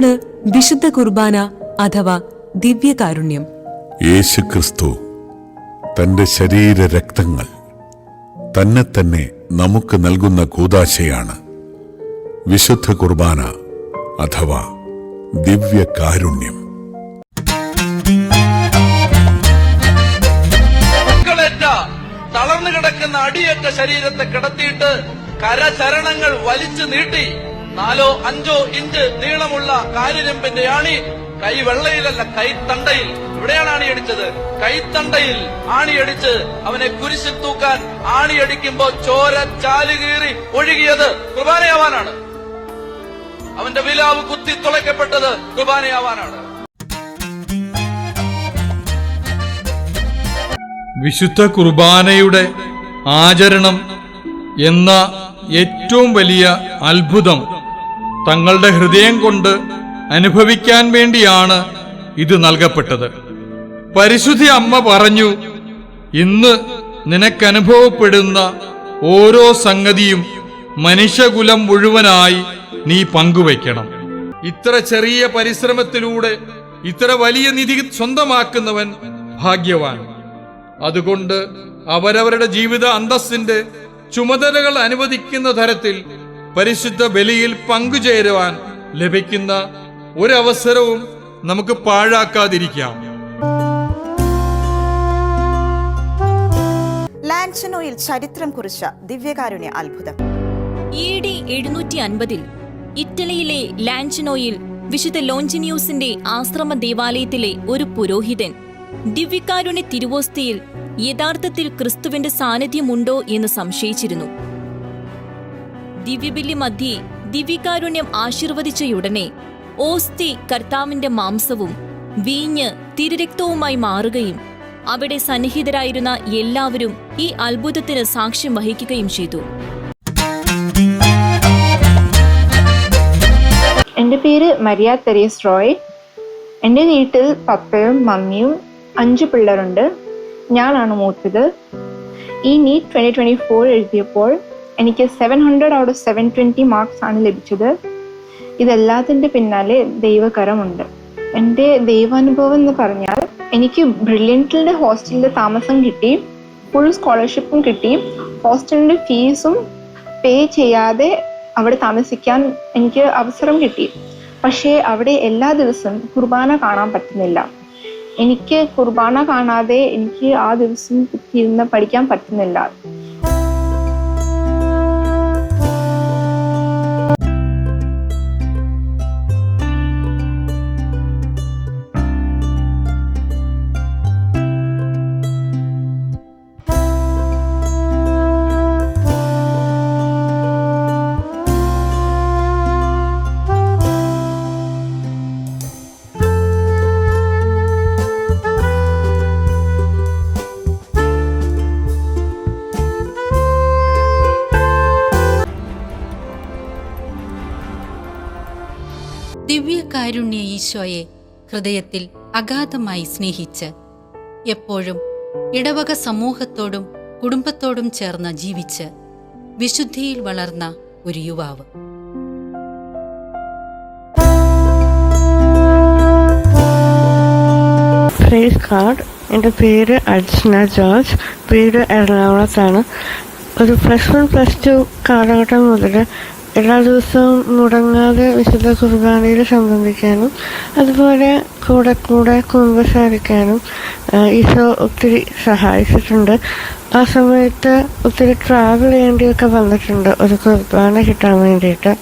എന്താണ് വിശുദ്ധ കുർബാന അഥവാ ദിവ്യകാരുണ്യം? യേശുക്രിസ്തു തന്റെ ശരീര രക്തങ്ങൾ തന്നെ തന്നെ നമുക്ക് നൽകുന്ന കൂദാശയാണ് വിശുദ്ധ കുർബാന അഥവാ ദിവ്യകാരുണ്യം. തളർന്നു കിടക്കുന്ന അടിയേറ്റ ശരീരത്തെ കിടത്തിയിട്ട് കരചരണങ്ങൾ വലിച്ചു നീട്ടി 4-5 ഇഞ്ച് നീളമുള്ള കാലിരമ്പിന്റെ ആണി കൈവെള്ളയിലല്ല കൈത്തണ്ടയിൽ, ഇവിടെയാണ് ആണിയടിച്ചത്, കൈത്തണ്ടയിൽ ആണിയടിച്ച് അവനെ കുരിശിൽ തൂക്കാൻ ആണിയടിക്കുമ്പോ ചോര ചാലുകീറി ഒഴുകിയത് കുർബാനയാവാനാണ്. അവന്റെ വിലാവ് കുത്തി തുളയ്ക്കപ്പെട്ടത് കുർബാനയാവാനാണ്. വിശുദ്ധ കുർബാനയുടെ ആചരണം എന്ന ഏറ്റവും വലിയ അത്ഭുതം തങ്ങളുടെ ഹൃദയം കൊണ്ട് അനുഭവിക്കാൻ വേണ്ടിയാണ് ഇത് നൽകപ്പെട്ടത്. പരിശുദ്ധ അമ്മ പറഞ്ഞു, ഇന്ന് നിനക്കനുഭവപ്പെടുന്ന ഓരോ സംഗതിയും മനുഷ്യകുലം മുഴുവനായി നീ പങ്കുവയ്ക്കണം. ഇത്ര ചെറിയ പരിശ്രമത്തിലൂടെ ഇത്ര വലിയ നിധി സ്വന്തമാക്കുന്നവൻ ഭാഗ്യവാൻ. അതുകൊണ്ട് അവരവരുടെ ജീവിത അന്തസ്സിന്റെ ചുമതലകൾ അനുവദിക്കുന്ന തരത്തിൽ പരിശുദ്ധ ബലിയിൽ പങ്കുചേരുവാൻ ലഭിക്കുന്ന ഒരവസരവും നമുക്ക് പാഴാക്കാതിരിക്കാം. ലാൻചനോയിൽ ചരിത്രം കുറിച്ച ദിവ്യകാരുണ്യ അത്ഭുതം. AD 750 ഇറ്റലിയിലെ ലാൻചനോയിൽ വിശുദ്ധ ലോഞ്ചിനിയൂസിന്റെ ആശ്രമ ദേവാലയത്തിലെ ഒരു പുരോഹിതൻ ദിവ്യകാരുണ്യ തിരുവോസ്തിയിൽ യഥാർത്ഥത്തിൽ ക്രിസ്തുവിന്റെ സാന്നിധ്യമുണ്ടോ എന്ന് സംശയിച്ചിരുന്നു. ദിവ്യബലി മധ്യേ ദിവ്യകാരുണ്യം ആശീർവദിച്ചയുടനെ ഓസ്തി കർത്താവിന്റെ മാംസവും വീഞ്ഞ് തിരുരക്തവുമായി മാറുകയും അവിടെ സന്നിഹിതരായിരുന്ന എല്ലാവരും ഈ അത്ഭുതത്തിന് സാക്ഷ്യം വഹിക്കുകയും ചെയ്തു. എൻ്റെ പേര് മരിയ തെരേസ് റോയ്. എൻ്റെ വീട്ടിൽ പപ്പയും മമ്മിയും 5 പിള്ളേരുണ്ട്. ഞാനാണ് മൂത്തത്. ഈ നീറ്റ് 2024 എഴുതിയപ്പോൾ എനിക്ക് 700 out of 720 മാർക്സ് ആണ് ലഭിച്ചത്. ഇതെല്ലാത്തിൻ്റെ പിന്നാലെ ദൈവകരമുണ്ട്. എൻ്റെ ദൈവാനുഭവം എന്ന് പറഞ്ഞാൽ എനിക്ക് ബ്രില്യൻറ്റിൻ്റെ ഹോസ്റ്റലിൽ താമസം കിട്ടി, ഫുൾ സ്കോളർഷിപ്പും കിട്ടി, ഹോസ്റ്റലിൻ്റെ ഫീസും പേ ചെയ്യാതെ അവിടെ താമസിക്കാൻ എനിക്ക് അവസരം കിട്ടി. പക്ഷേ അവിടെ എല്ലാ ദിവസവും കുർബാന കാണാൻ പറ്റുന്നില്ല. എനിക്ക് കുർബാന കാണാതെ എനിക്ക് ആ ദിവസം ഇരുന്ന് പഠിക്കാൻ പറ്റുന്നില്ല. ദിവ്യകാരുണ്യ ഈശോയെ ഹൃദയത്തിൽ അഗാധമായി സ്നേഹിച്ച് എപ്പോഴും ഇടവക സമൂഹത്തോടും കുടുംബത്തോടും ചേർന്ന് ജീവിച്ച് വിശുദ്ധിയിൽ വളർന്ന ഒരു യുവാവ്. എൻ്റെ പേര് അർച്ചന ജോർജ്. വീട് എറണാകുളത്താണ്. ഒരു +1+2 കാലഘട്ടം മുതൽ എല്ലാ ദിവസവും മുടങ്ങാതെ വിശുദ്ധ കുർബാനയിൽ സംബന്ധിക്കാനും അതുപോലെ കൂടെ കുമ്പസാരിക്കാനും ഈശോ ഒത്തിരി സഹായിച്ചിട്ടുണ്ട്. ആ സമയത്ത് ഒത്തിരി ട്രാവൽ ചെയ്യേണ്ടിയൊക്കെ വന്നിട്ടുണ്ട് ഒരു കുർബാന കിട്ടാൻ വേണ്ടിയിട്ട്.